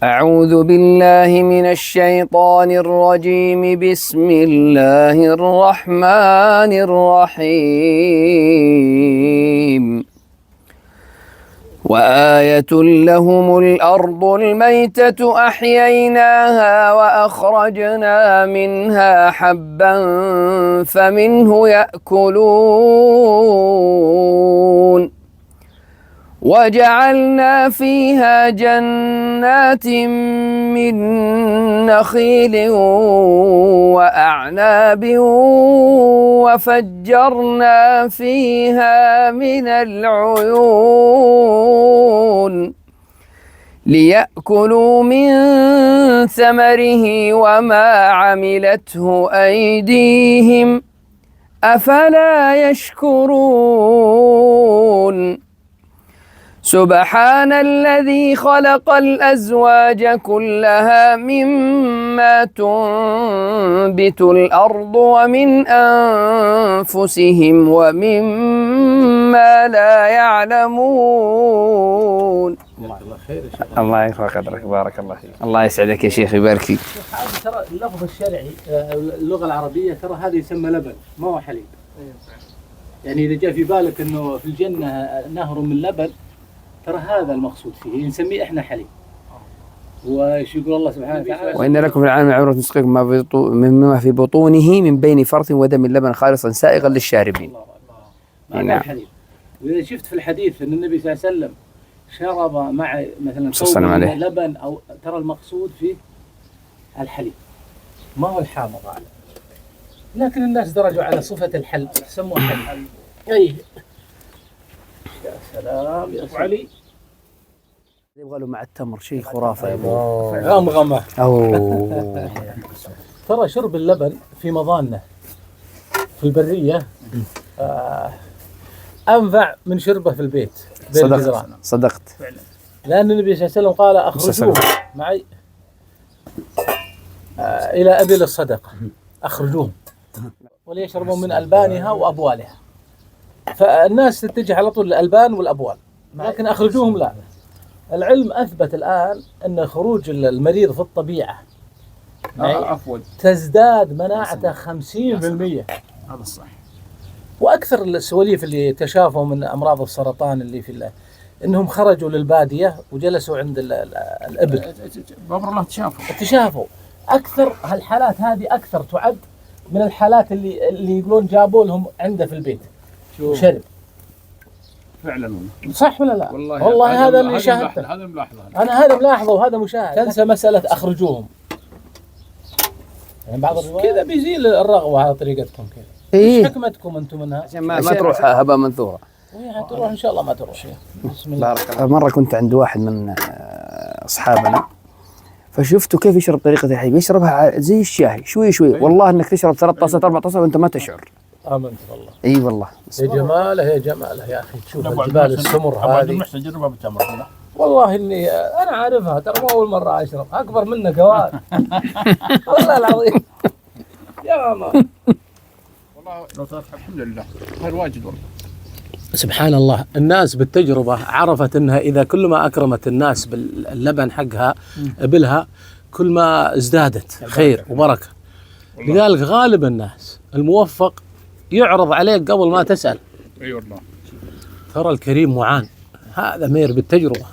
أعوذ بالله من الشيطان الرجيم. بسم الله الرحمن الرحيم. وآية لهم الأرض الميتة أحييناها وأخرجنا منها حبا فمنه يأكلون وجعلنا فيها جنات من نخيل وأعناب وفجرنا فيها من العيون ليأكلوا من ثمره وما عملته أيديهم أفلا يشكرون. سبحان الذي خلق الأزواج كلها مما تنبت الأرض ومن أنفسهم ومما لا يعلمون. الله يرفع قدرك، بارك الله فيك. الله يسعدك يا شيخ، يبارك فيك. ترى اللفظ الشرعي اللغة العربية ترى هذا يسمى لبن، ما هو حليب. يعني إذا جاء في بالك إنه في الجنة نهر من لبن، ترى هذا المقصود فيه، نسميه احنا حليب. وش يقول الله سبحانه وتعالى؟ وإن لكم في العالم عبرة نسقيكم مما في بطونه من بين فرث ودم لبن خالصا سائغا للشاربين. نعم. الحليب. وإذا شفت في الحديث أن النبي صلى الله عليه وسلم شرب مع مثلا كوب من لبن، أو ترى المقصود فيه الحليب، ما هو الحامض على. لكن الناس درجوا على صفة الحلب، سموه حلب. أي يا سلام يا علي، يبغى له مع التمر شيء خرافة يا ابو غمغمة. أوه. ترى شرب اللبن في مضانه في البرية أنفع من شربه في البيت. صدقت. لأن النبي صلى الله عليه وسلم قال أخرجوه معي إلى أبل الصدقة، أخرجوهم وليشربوا من ألبانها وأبوالها. فالناس تتجه على طول للألبان والأبوال، لكن أخرجوهم لا. العلم أثبت الآن أن خروج المريض في الطبيعة تزداد مناعته 50%. هذا صح. وأكثر السواليف اللي تشافوا من أمراض السرطان اللي في الله إنهم خرجوا للبادية وجلسوا عند الإبل. بأمر الله تشافوا. أكثر هالحالات هذه أكثر تعد من الحالات اللي يقولون جابوا لهم عنده في البيت وشرب. فعلا صح ولا لا؟ والله هذا اللي شاهدته. هذا ملاحظه. أنا هذا ملاحظه وهذا مشاهد. تنسى مسألة أخرجوهم. يعني بعض الروايات كذا بيزيل الرغبة على طريقتكم كذا. إيش حكمتكم أنتم منها؟ عشان ما تروح هبة منثورة. تروح إن شاء الله ما تروح. بسم الله. بارك الله. مرة كنت عند واحد من أصحابنا فشفته كيف يشرب طريقة الحليب، يشربها زي الشاي شوي شوي. والله إنك تشرب 3 طاسات 4 طاسات وأنت ما تشعر. آمنت والله. إي والله. يا جماله يا جماله يا أخي، تشوف الجبال السمر هذه. أبو المحسن جربها بالتمر. والله إني أنا عارفها، ترى مو أول مرة أشرب، أكبر منك قواد. والله العظيم. يا ماما. والله لو تفتح الحمد لله خير واجد والله. سبحان الله، الناس بالتجربة عرفت أنها إذا كل ما أكرمت الناس باللبن حقها إبلها كل ما ازدادت خير وبركة. لذلك غالب الناس الموفق يعرض عليك قبل ما تسأل. أي والله. ترى الكريم معان، هذا مير بالتجربة.